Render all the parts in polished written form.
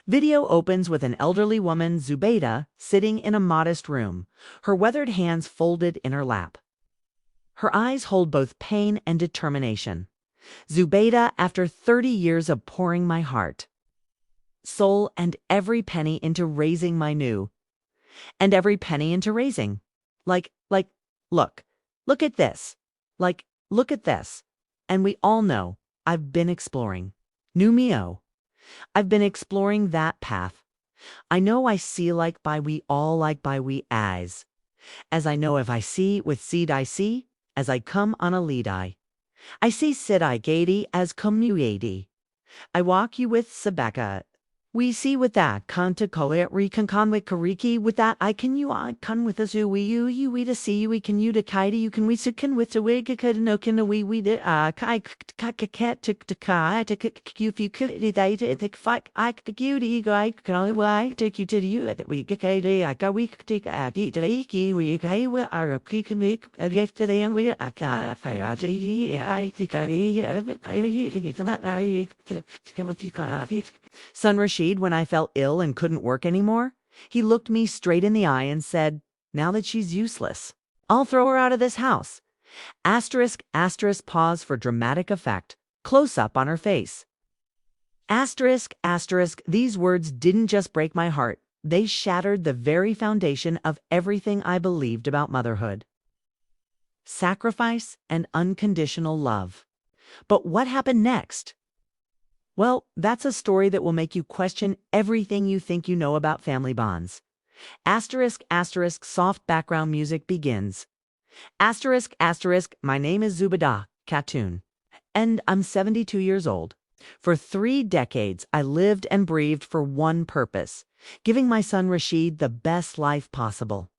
Video opens with an elderly woman, Zubaida, sitting in a modest room, her weathered hands folded in her lap. Her eyes hold both pain and determination. Zubaida, after 30 years of pouring my heart, soul, and every penny into raising my new, and every penny into raising. Look, look at this. Look at this. And we all know I've been exploring. New Mio. I've been exploring that path. I know I see like by we all like by we as I know if I see with seed I see, as I come on a lead I see sit I gady as commuady. I walk you with Sabeka. We see with that kanta koe recon con with kariki with that I can you I con with us you we to see we can you to kaida you can we sicken with the wig no can we de kai cat to kai to you if you could they the fuck I could you to go I can only why take you to you that we get I got we take a eat the iki we kai we are a kick make a gift to the young we I can I think I Son Rashid, when I felt ill and couldn't work anymore, he looked me straight in the eye and said, "Now that she's useless, I'll throw her out of this house." Asterisk, asterisk, pause for dramatic effect. Close up on her face. Asterisk, asterisk, these words didn't just break my heart. They shattered the very foundation of everything I believed about motherhood. Sacrifice and unconditional love. But what happened next? Well, that's a story that will make you question everything you think you know about family bonds. Asterisk, asterisk, soft background music begins. Asterisk, asterisk, my name is Zubaida Khatoon, and I'm 72 years old. For 3 decades, I lived and breathed for one purpose, giving my son Rashid the best life possible.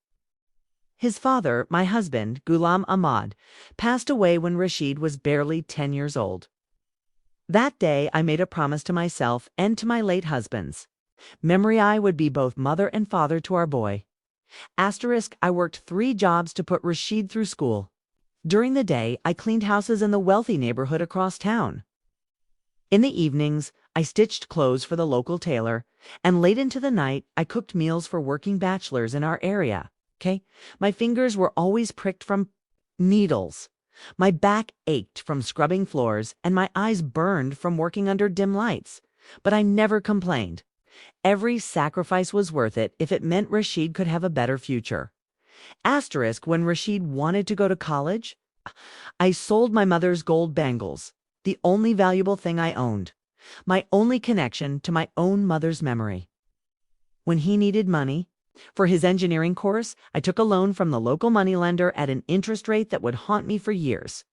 His father, my husband, Ghulam Ahmad, passed away when Rashid was barely 10 years old. That day, I made a promise to myself and to my late husbands. Memory I would be both mother and father to our boy. Asterisk, I worked 3 jobs to put Rashid through school. During the day, I cleaned houses in the wealthy neighborhood across town. In the evenings, I stitched clothes for the local tailor, and late into the night, I cooked meals for working bachelors in our area. My fingers were always pricked from needles. My back ached from scrubbing floors, and my eyes burned from working under dim lights. But I never complained. Every sacrifice was worth it if it meant Rashid could have a better future. Asterisk, when Rashid wanted to go to college, I sold my mother's gold bangles, the only valuable thing I owned, my only connection to my own mother's memory. When he needed money for his engineering course, I took a loan from the local moneylender at an interest rate that would haunt me for years.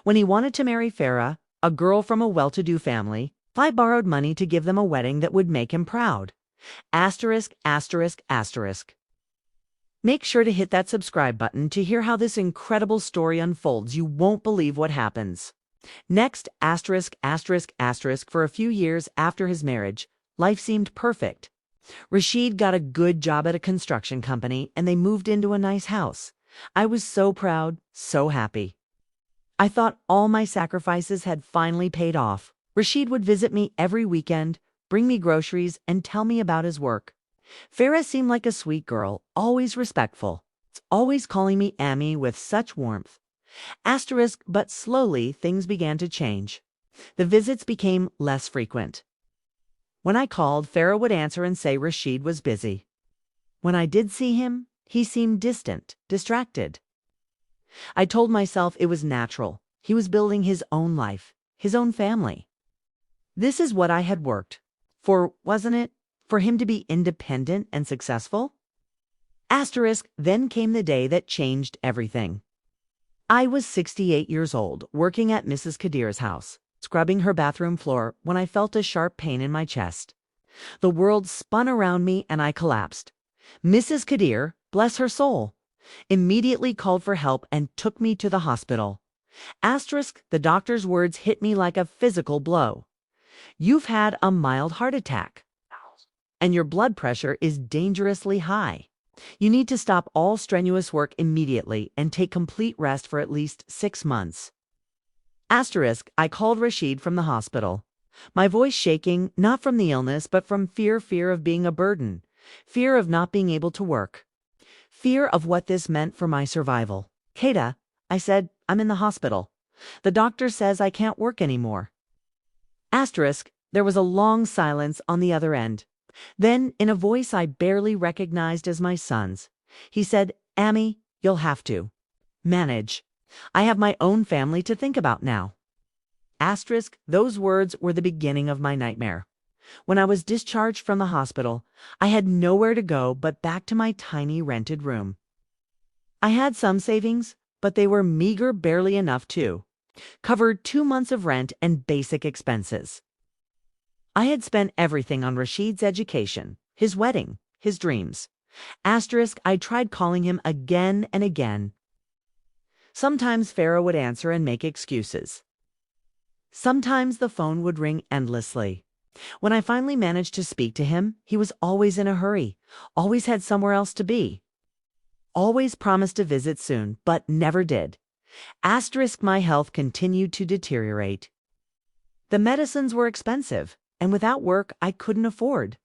When he wanted to marry Farah, a girl from a well-to-do family, I borrowed money to give them a wedding that would make him proud. Asterisk, asterisk, asterisk. Make sure to hit that subscribe button to hear how this incredible story unfolds. You won't believe what happens. Next, asterisk, asterisk, asterisk, for a few years after his marriage, life seemed perfect. Rashid got a good job at a construction company, and they moved into a nice house. I was so proud, so happy. I thought all my sacrifices had finally paid off. Rashid would visit me every weekend, bring me groceries, and tell me about his work. Farah seemed like a sweet girl, always respectful, always calling me Ammi with such warmth. Asterisk, but slowly things began to change. The visits became less frequent. When I called, Farah would answer and say Rashid was busy. When I did see him, he seemed distant, distracted. I told myself it was natural. He was building his own life, his own family. This is what I had worked for, wasn't it? For him to be independent and successful? Asterisk, then came the day that changed everything. I was 68 years old, working at Mrs. Kadir's house, scrubbing her bathroom floor, when I felt a sharp pain in my chest. The world spun around me and I collapsed. Mrs. Kadir, bless her soul, immediately called for help and took me to the hospital. Asterisk, the doctor's words hit me like a physical blow. You've had a mild heart attack, and your blood pressure is dangerously high. You need to stop all strenuous work immediately and take complete rest for at least 6 months. Asterisk, I called Rashid from the hospital. my voice shaking, not from the illness, but from fear of being a burden, fear of not being able to work, fear of what this meant for my survival. Kata, I said, I'm in the hospital. The doctor says I can't work anymore. Asterisk, there was a long silence on the other end. Then, in a voice I barely recognized as my son's, he said, Amy, you'll have to manage. I have my own family to think about now. Asterisk, those words were the beginning of my nightmare. When I was discharged from the hospital, I had nowhere to go but back to my tiny rented room. I had some savings, but they were meager, barely enough to cover 2 months of rent and basic expenses. I had spent everything on Rashid's education, his wedding, his dreams. Asterisk, I tried calling him again and again. Sometimes Farah would answer and make excuses. Sometimes the phone would ring endlessly. When I finally managed to speak to him, he was always in a hurry, always had somewhere else to be. Always promised to visit soon, but never did. Asterisk, my health continued to deteriorate. The medicines were expensive, and without work, I couldn't afford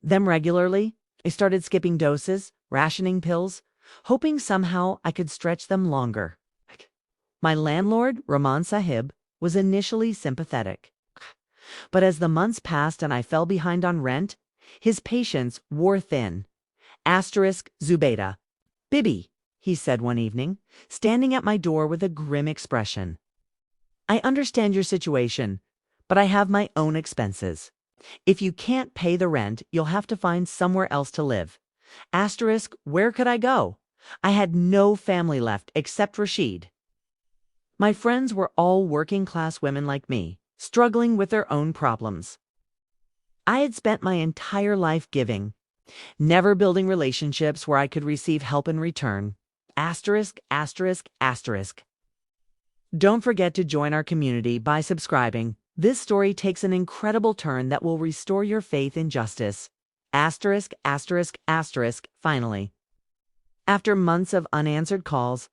them regularly. I started skipping doses, rationing pills, hoping somehow I could stretch them longer. My landlord, Rahman Sahib, was initially sympathetic. But as the months passed and I fell behind on rent, his patience wore thin. Asterisk, Zubaida. Bibi, he said one evening, standing at my door with a grim expression. I understand your situation, but I have my own expenses. If you can't pay the rent, you'll have to find somewhere else to live. Asterisk, where could I go? I had no family left except Rashid. My friends were all working-class women like me, struggling with their own problems. I had spent my entire life giving, never building relationships where I could receive help in return. Asterisk, asterisk, asterisk. Don't forget to join our community by subscribing. This story takes an incredible turn that will restore your faith in justice. Asterisk, asterisk, asterisk, finally. After months of unanswered calls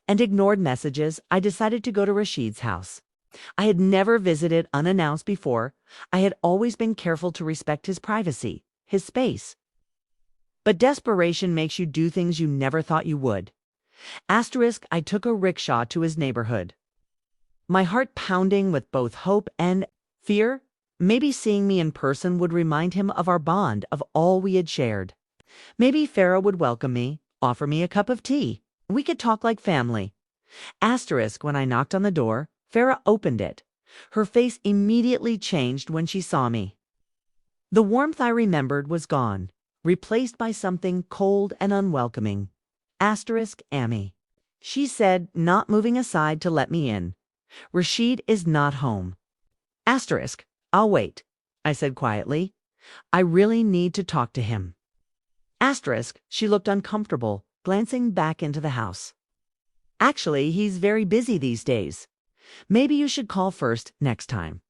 and ignored messages, I decided to go to Rashid's house. I had never visited unannounced before. I had always been careful to respect his privacy, his space. But desperation makes you do things you never thought you would. Asterisk, I took a rickshaw to his neighborhood. My heart pounding with both hope and fear. Maybe seeing me in person would remind him of our bond, of all we had shared. Maybe Farah would welcome me, offer me a cup of tea. We could talk like family. Asterisk, when I knocked on the door, Farah opened it. Her face immediately changed when she saw me. The warmth I remembered was gone, replaced by something cold and unwelcoming. Asterisk, Amy. She said, not moving aside to let me in. Rashid is not home. Asterisk, I'll wait, I said quietly. I really need to talk to him. Asterisk, she looked uncomfortable, glancing back into the house. Actually, he's very busy these days. Maybe you should call first next time.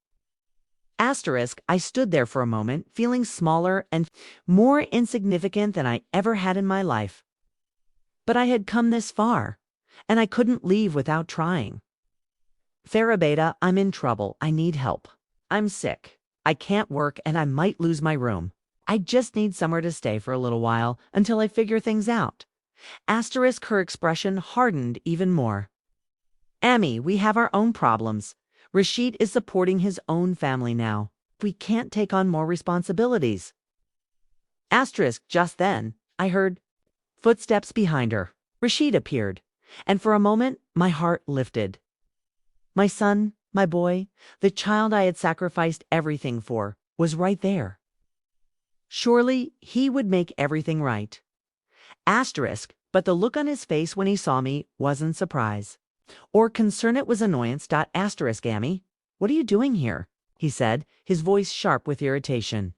Asterisk, I stood there for a moment, feeling smaller and more insignificant than I ever had in my life. But I had come this far, and I couldn't leave without trying. Farah Beta, I'm in trouble. I need help. I'm sick. I can't work and I might lose my room. I just need somewhere to stay for a little while until I figure things out. Asterisk, her expression hardened even more. Amy, we have our own problems. Rashid is supporting his own family now. We can't take on more responsibilities. Asterisk, just then, I heard footsteps behind her. Rashid appeared, and for a moment, my heart lifted. My son, my boy, the child I had sacrificed everything for, was right there. Surely he would make everything right. Asterisk, but the look on his face when he saw me wasn't surprise. Or concern, it was annoyance. Asterisk, Amy, what are you doing here? He said, his voice sharp with irritation.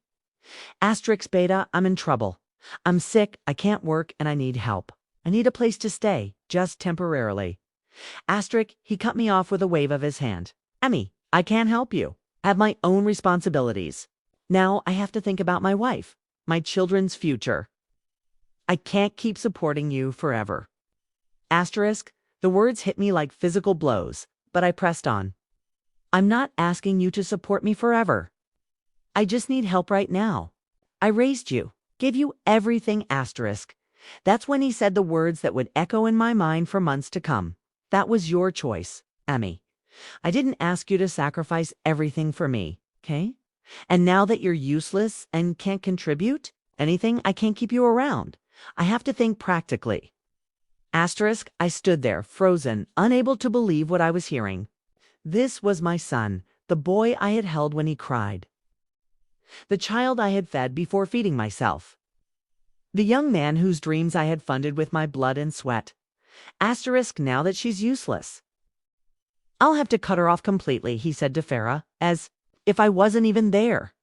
Asterisk, Beta, I'm in trouble. I'm sick, I can't work, and I need help. I need a place to stay, just temporarily. Asterisk, he cut me off with a wave of his hand. Amy, I can't help you. I have my own responsibilities. Now I have to think about my wife, my children's future. I can't keep supporting you forever. Asterisk, the words hit me like physical blows, but I pressed on. I'm not asking you to support me forever. I just need help right now. I raised you, gave you everything asterisk. That's when he said the words that would echo in my mind for months to come. That was your choice, Emmy. I didn't ask you to sacrifice everything for me, okay? And now that you're useless and can't contribute anything, I can't keep you around. I have to think practically. Asterisk, I stood there, frozen, unable to believe what I was hearing. This was my son, the boy I had held when he cried. The child I had fed before feeding myself. The young man whose dreams I had funded with my blood and sweat. Asterisk, now that she's useless. I'll have to cut her off completely, he said to Farah, as if I wasn't even there.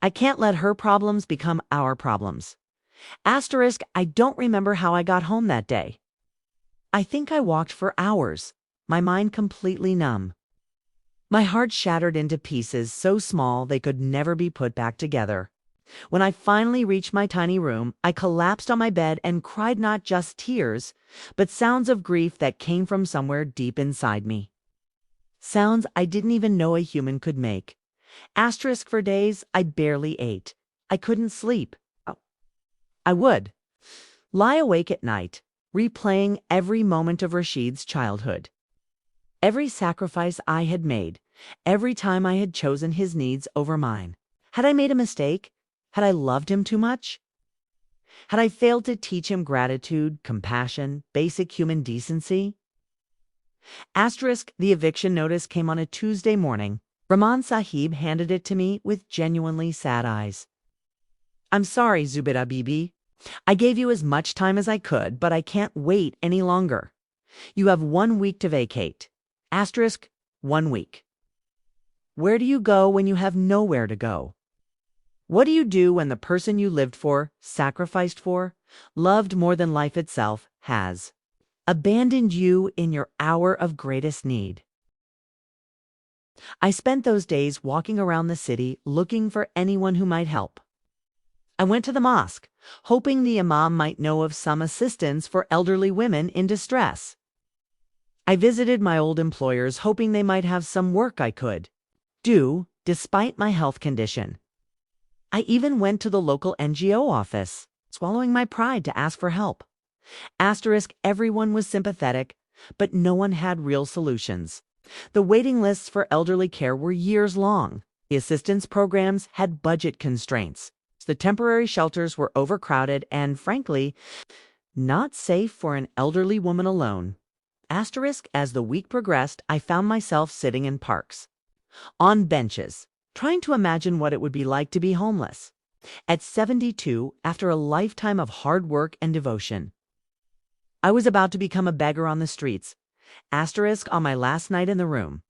I can't let her problems become our problems. Asterisk, I don't remember how I got home that day. I think I walked for hours, my mind completely numb. My heart shattered into pieces so small they could never be put back together. When I finally reached my tiny room, I collapsed on my bed and cried not just tears, but sounds of grief that came from somewhere deep inside me. Sounds I didn't even know a human could make. Asterisk, for days, I barely ate. I couldn't sleep. I would lie awake at night, replaying every moment of Rashid's childhood. Every sacrifice I had made, every time I had chosen his needs over mine. Had I made a mistake? Had I loved him too much? Had I failed to teach him gratitude, compassion, basic human decency? Asterisk, the eviction notice came on a Tuesday morning. Rahman Sahib handed it to me with genuinely sad eyes. I'm sorry, Zubaida Bibi. I gave you as much time as I could, but I can't wait any longer. You have 1 week to vacate. Asterisk, 1 week. Where do you go when you have nowhere to go? What do you do when the person you lived for, sacrificed for, loved more than life itself, has abandoned you in your hour of greatest need? I spent those days walking around the city looking for anyone who might help. I went to the mosque, hoping the imam might know of some assistance for elderly women in distress. I visited my old employers, hoping they might have some work I could do despite my health condition. I even went to the local NGO office, swallowing my pride to ask for help. Asterisk, everyone was sympathetic, but no one had real solutions. The waiting lists for elderly care were years long. The assistance programs had budget constraints. The temporary shelters were overcrowded and, frankly, not safe for an elderly woman alone. Asterisk, as the week progressed, I found myself sitting in parks, on benches, trying to imagine what it would be like to be homeless. At 72, after a lifetime of hard work and devotion, I was about to become a beggar on the streets. Asterisk, on my last night in the room,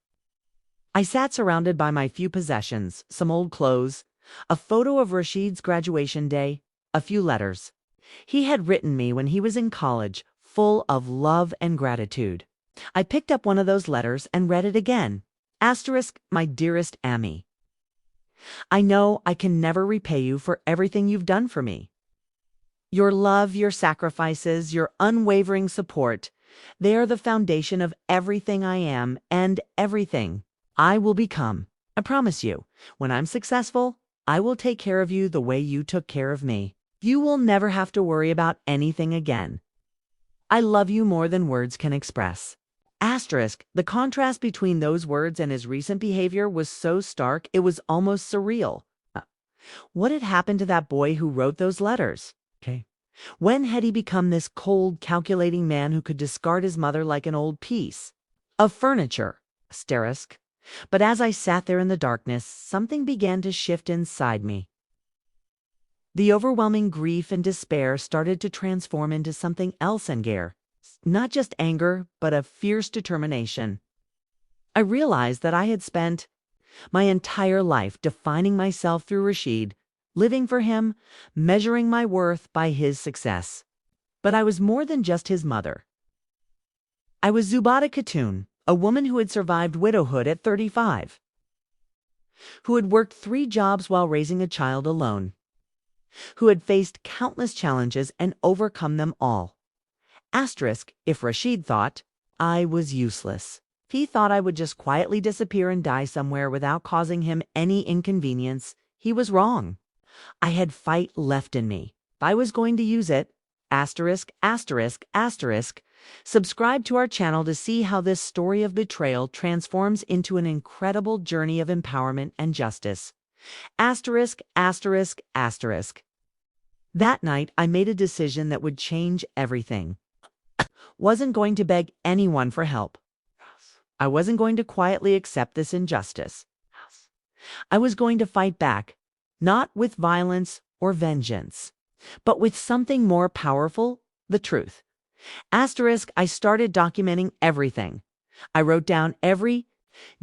I sat surrounded by my few possessions, some old clothes, a photo of Rashid's graduation day, a few letters he had written me when he was in college, full of love and gratitude. I picked up one of those letters and read it again. Asterisk, my dearest Amy, I know I can never repay you for everything you've done for me. Your love, your sacrifices, your unwavering support, they are the foundation of everything I am and everything I will become. I promise you, when I'm successful, I will take care of you the way you took care of me. You will never have to worry about anything again. I love you more than words can express. Asterisk, the contrast between those words and his recent behavior was so stark it was almost surreal. What had happened to that boy who wrote those letters? When had he become this cold, calculating man who could discard his mother like an old piece of furniture? Asterisk. But as I sat there in the darkness, something began to shift inside me. The overwhelming grief and despair started to transform into something else in Gare. Not just anger, but a fierce determination. I realized that I had spent my entire life defining myself through Rashid, living for him, measuring my worth by his success. But I was more than just his mother. I was Zubaida Khatoon, a woman who had survived widowhood at 35, who had worked 3 jobs while raising a child alone, who had faced countless challenges and overcome them all. Asterisk, if Rashid thought I was useless. He thought I would just quietly disappear and die somewhere without causing him any inconvenience. He was wrong. I had fight left in me. If I was going to use it, asterisk, asterisk, asterisk, subscribe to our channel to see how this story of betrayal transforms into an incredible journey of empowerment and justice. Asterisk, asterisk, asterisk. That night, I made a decision that would change everything. Wasn't going to beg anyone for help. I wasn't going to quietly accept this injustice. I was going to fight back, not with violence or vengeance, but with something more powerful, the truth. Asterisk, I started documenting everything. I wrote down every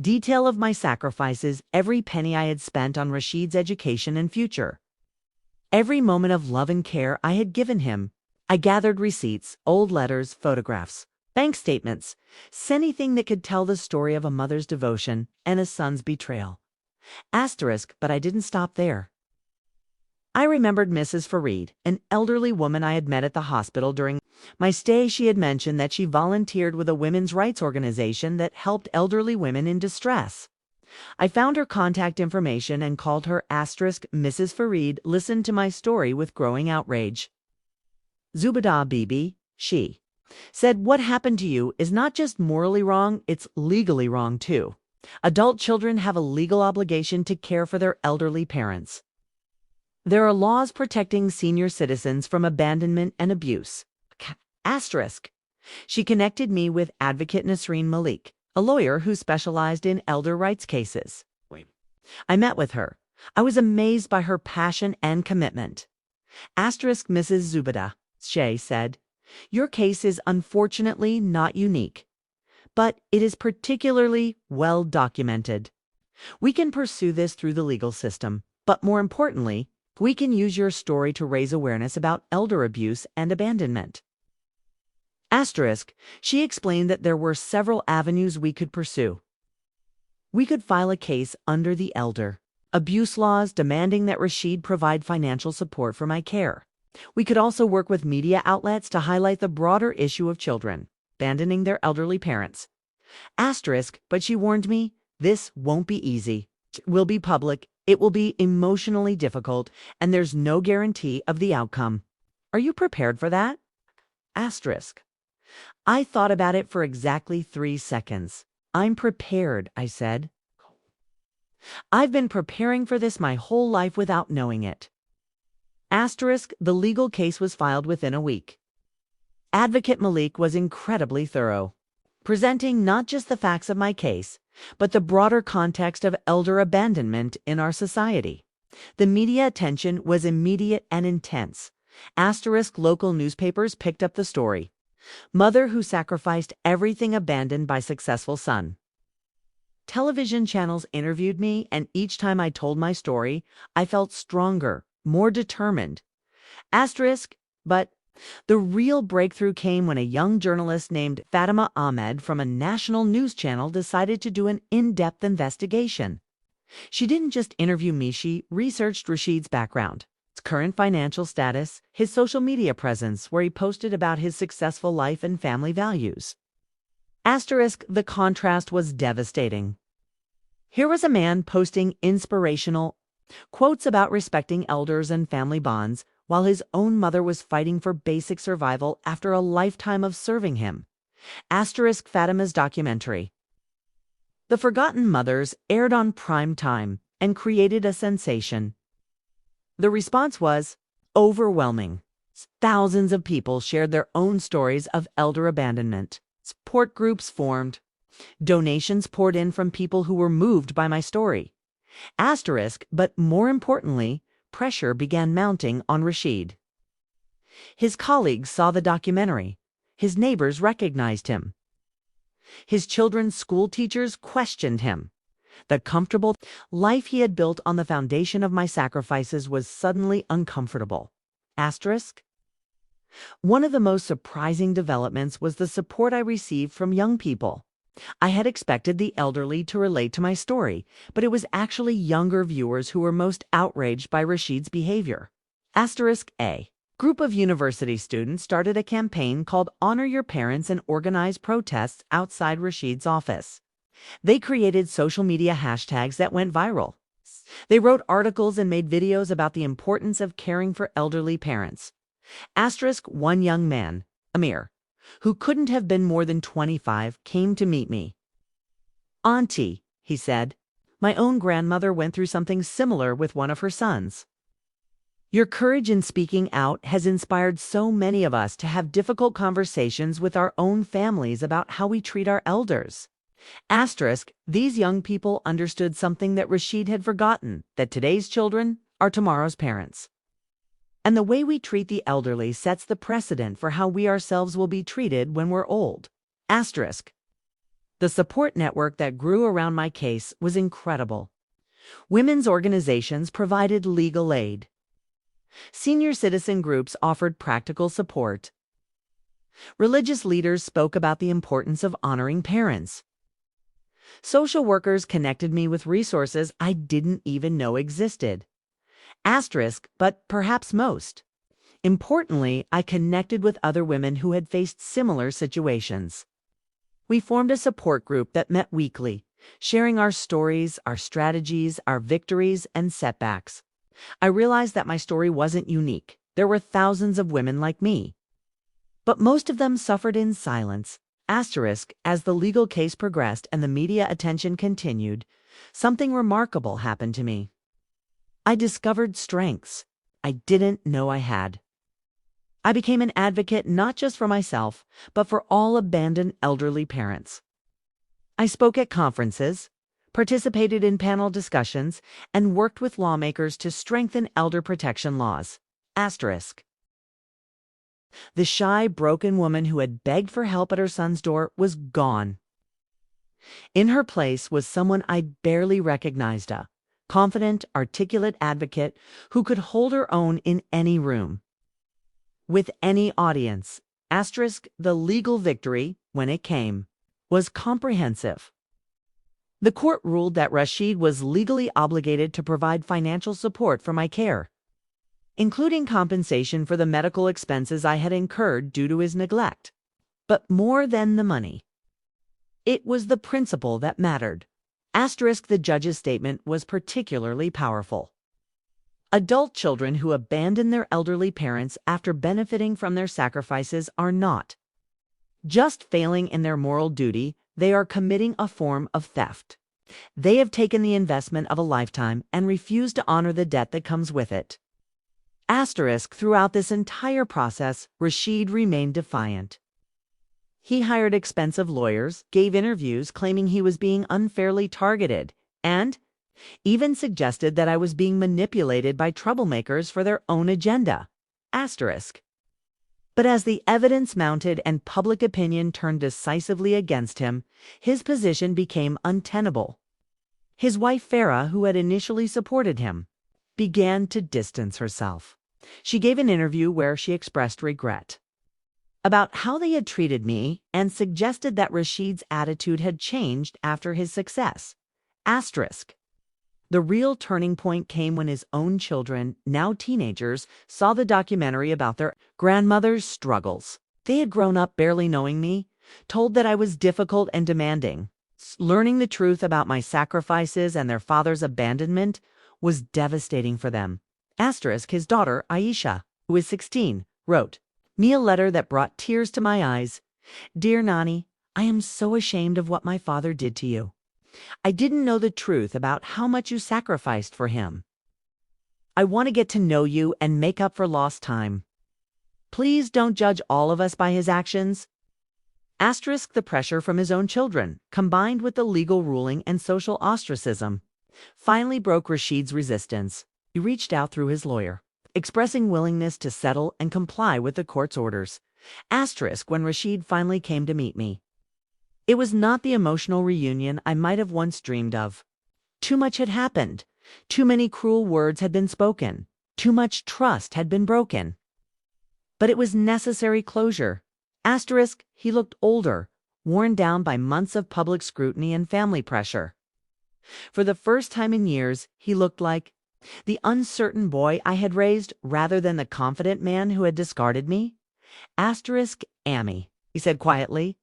detail of my sacrifices, every penny I had spent on Rashid's education and future. Every moment of love and care I had given him. I gathered receipts, old letters, photographs, bank statements, anything that could tell the story of a mother's devotion and a son's betrayal. Asterisk, but I didn't stop there. I remembered Mrs. Farid, an elderly woman I had met at the hospital during my stay. She had mentioned that she volunteered with a women's rights organization that helped elderly women in distress. I found her contact information and called her. Asterisk, Mrs. Farid listened to my story with growing outrage. Zubaida Bibi, she said, what happened to you is not just morally wrong, it's legally wrong too. Adult children have a legal obligation to care for their elderly parents. There are laws protecting senior citizens from abandonment and abuse. Asterisk. She connected me with advocate Nasreen Malik, a lawyer who specialized in elder rights cases. I met with her. I was amazed by her passion and commitment. Asterisk, Mrs. Zubaida, she said, your case is unfortunately not unique, but it is particularly well documented. We can pursue this through the legal system, but more importantly, we can use your story to raise awareness about elder abuse and abandonment. Asterisk, she explained that there were several avenues we could pursue. We could file a case under the elder abuse laws demanding that Rashid provide financial support for my care. We could also work with media outlets to highlight the broader issue of children abandoning their elderly parents. Asterisk, but she warned me, this won't be easy. It will be public, it will be emotionally difficult, and there's no guarantee of the outcome. Are you prepared for that? Asterisk. I thought about it for exactly 3 seconds. I'm prepared, I said. I've been preparing for this my whole life without knowing it. Asterisk, the legal case was filed within a week. Advocate Malik was incredibly thorough, presenting not just the facts of my case, but the broader context of elder abandonment in our society. The media attention was immediate and intense. Asterisk, local newspapers picked up the story. Mother who sacrificed everything abandoned by successful son. Television channels interviewed me, and each time I told my story, I felt stronger, more determined. Asterisk, but the real breakthrough came when a young journalist named Fatima Ahmed from a national news channel decided to do an in-depth investigation. She didn't just interview me, she researched Rashid's background, his current financial status, his social media presence where he posted about his successful life and family values. Asterisk, the contrast was devastating. Here was a man posting inspirational quotes about respecting elders and family bonds, while his own mother was fighting for basic survival after a lifetime of serving him. Asterisk, Fatima's documentary, The Forgotten Mothers, aired on prime time and created a sensation. The response was overwhelming. Thousands of people shared their own stories of elder abandonment. Support groups formed. Donations poured in from people who were moved by my story. Asterisk, but more importantly, pressure began mounting on Rashid. His colleagues saw the documentary. His neighbors recognized him. His children's school teachers questioned him. The comfortable life he had built on the foundation of my sacrifices was suddenly uncomfortable. Asterisk. One of the most surprising developments was the support I received from young people. I had expected the elderly to relate to my story, but it was actually younger viewers who were most outraged by Rashid's behavior. Asterisk A. Group of university students started a campaign called Honor Your Parents and organized protests outside Rashid's office. They created social media hashtags that went viral. They wrote articles and made videos about the importance of caring for elderly parents. One young man, Amir, who couldn't have been more than 25, came to meet me. "Auntie," he said, "my own grandmother went through something similar with one of her sons. Your courage in speaking out has inspired so many of us to have difficult conversations with our own families about how we treat our elders." These young people understood something that Rashid had forgotten, that today's children are tomorrow's parents. And the way we treat the elderly sets the precedent for how we ourselves will be treated when we're old. The support network that grew around my case was incredible. Women's organizations provided legal aid. Senior citizen groups offered practical support. Religious leaders spoke about the importance of honoring parents. Social workers connected me with resources I didn't even know existed. But perhaps most importantly, I connected with other women who had faced similar situations. We formed a support group that met weekly, sharing our stories, our strategies, our victories, and setbacks. I realized that my story wasn't unique. There were thousands of women like me. But most of them suffered in silence. As the legal case progressed and the media attention continued, something remarkable happened to me. I discovered strengths I didn't know I had. I became an advocate not just for myself, but for all abandoned elderly parents. I spoke at conferences, participated in panel discussions, and worked with lawmakers to strengthen elder protection laws. The shy, broken woman who had begged for help at her son's door was gone. In her place was someone I barely recognized, a confident, articulate advocate who could hold her own in any room, with any audience. The legal victory, when it came, was comprehensive. The court ruled that Rashid was legally obligated to provide financial support for my care, including compensation for the medical expenses I had incurred due to his neglect. But more than the money, it was the principle that mattered. The judge's statement was particularly powerful. Adult children who abandon their elderly parents after benefiting from their sacrifices are not just failing in their moral duty, they are committing a form of theft. They have taken the investment of a lifetime and refuse to honor the debt that comes with it. Throughout this entire process, Rashid remained defiant. He hired expensive lawyers, gave interviews claiming he was being unfairly targeted, and even suggested that I was being manipulated by troublemakers for their own agenda. But as the evidence mounted and public opinion turned decisively against him, his position became untenable. His wife Farah, who had initially supported him, began to distance herself. She gave an interview where she expressed regret about how they had treated me and suggested that Rashid's attitude had changed after his success. The real turning point came when his own children, now teenagers, saw the documentary about their grandmother's struggles. They had grown up barely knowing me, told that I was difficult and demanding. Learning the truth about my sacrifices and their father's abandonment was devastating for them. His daughter, Aisha, who is 16, wrote me a letter that brought tears to my eyes. "Dear Nani, I am so ashamed of what my father did to you. I didn't know the truth about how much you sacrificed for him. I want to get to know you and make up for lost time. Please don't judge all of us by his actions." The pressure from his own children, combined with the legal ruling and social ostracism, finally broke Rashid's resistance. He reached out through his lawyer, expressing willingness to settle and comply with the court's orders. When Rashid finally came to meet me, it was not the emotional reunion I might have once dreamed of. Too much had happened. Too many cruel words had been spoken. Too much trust had been broken. But it was necessary closure. He looked older, worn down by months of public scrutiny and family pressure. For the first time in years, he looked like The uncertain boy I had raised rather than the confident man who had discarded me? Asterisk Amy, he said quietly.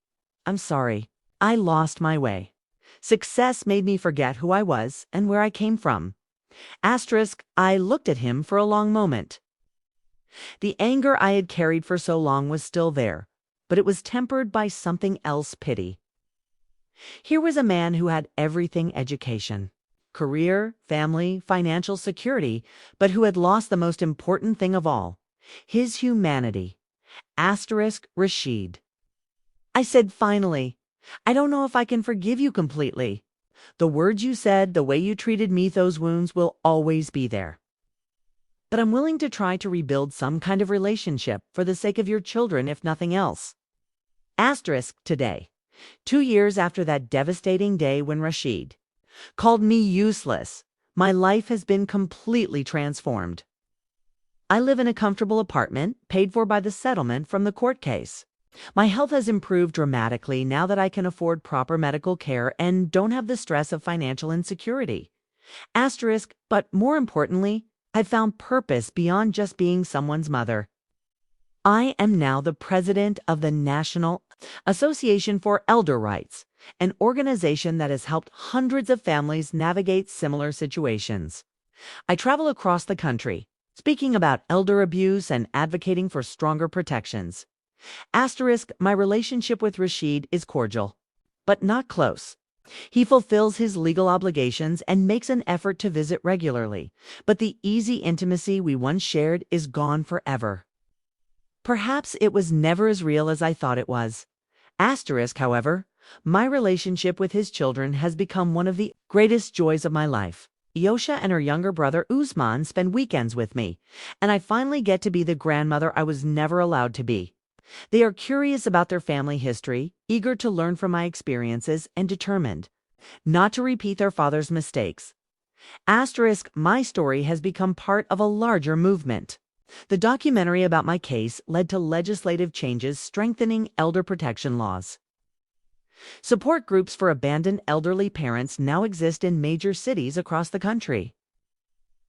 I'm sorry. I lost my way. Success made me forget who I was and where I came from. Asterisk, I looked at him for a long moment. The anger I had carried for so long was still there, but it was tempered by something else, pity. Here was a man who had everything: education, career, family, financial security, but who had lost the most important thing of all, his humanity. Asterisk Rashid. I said finally, I don't know if I can forgive you completely. The words you said, the way you treated me, those wounds will always be there. But I'm willing to try to rebuild some kind of relationship for the sake of your children, if nothing else. Asterisk today, 2 years after that devastating day when Rashid called me useless, my life has been completely transformed. I live in a comfortable apartment paid for by the settlement from the court case. My health has improved dramatically now that I can afford proper medical care and don't have the stress of financial insecurity. Asterisk, but more importantly, I've found purpose beyond just being someone's mother. I am now the president of the National Association for Elder Rights, an organization that has helped hundreds of families navigate similar situations. I travel across the country, speaking about elder abuse and advocating for stronger protections. Asterisk, my relationship with Rashid is cordial, but not close. He fulfills his legal obligations and makes an effort to visit regularly, but the easy intimacy we once shared is gone forever. Perhaps it was never as real as I thought it was. Asterisk, however, my relationship with his children has become one of the greatest joys of my life. Yosha and her younger brother Usman spend weekends with me, and I finally get to be the grandmother I was never allowed to be. They are curious about their family history, eager to learn from my experiences, and determined not to repeat their father's mistakes. Asterisk, my story has become part of a larger movement. The documentary about my case led to legislative changes strengthening elder protection laws. Support groups for abandoned elderly parents now exist in major cities across the country.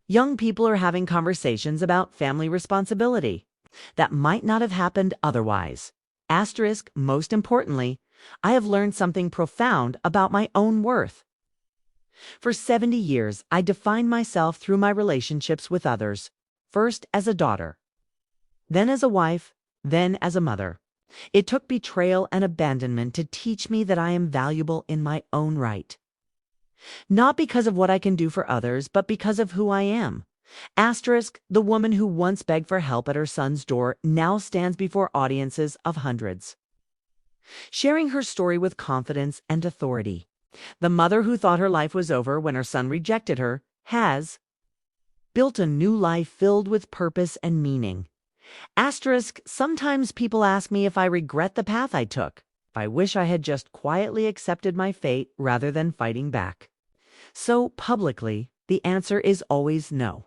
Young people are having conversations about family responsibility that might not have happened otherwise. Asterisk, most importantly, I have learned something profound about my own worth. For 70 years, I defined myself through my relationships with others, first as a daughter, then as a wife, then as a mother. It took betrayal and abandonment to teach me that I am valuable in my own right. Not because of what I can do for others, but because of who I am. Asterisk, the woman who once begged for help at her son's door now stands before audiences of hundreds, sharing her story with confidence and authority. The mother who thought her life was over when her son rejected her has built a new life filled with purpose and meaning. Asterisk, sometimes people ask me if I regret the path I took, if I wish I had just quietly accepted my fate rather than fighting back. So publicly, the answer is always no.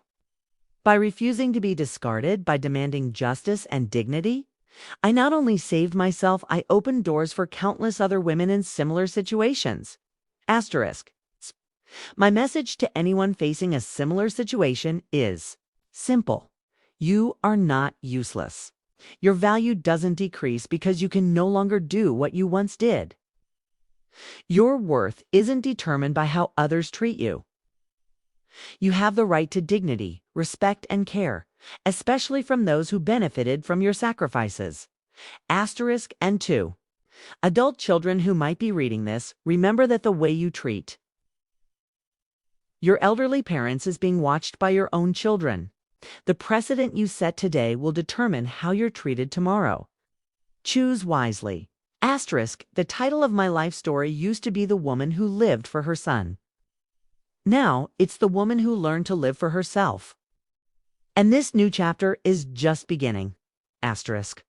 By refusing to be discarded, by demanding justice and dignity, I not only saved myself, I opened doors for countless other women in similar situations. Asterisk. My message to anyone facing a similar situation is simple. You are not useless. Your value doesn't decrease because you can no longer do what you once did. Your worth isn't determined by how others treat you. You have the right to dignity, respect, and care, especially from those who benefited from your sacrifices. Asterisk and 2. Adult children who might be reading this, remember that the way you treat your elderly parents is being watched by your own children. The precedent you set today will determine how you're treated tomorrow. Choose wisely. Asterisk, the title of my life story used to be The Woman Who Lived for Her Son. Now, it's The Woman Who Learned to Live for Herself. And this new chapter is just beginning. Asterisk.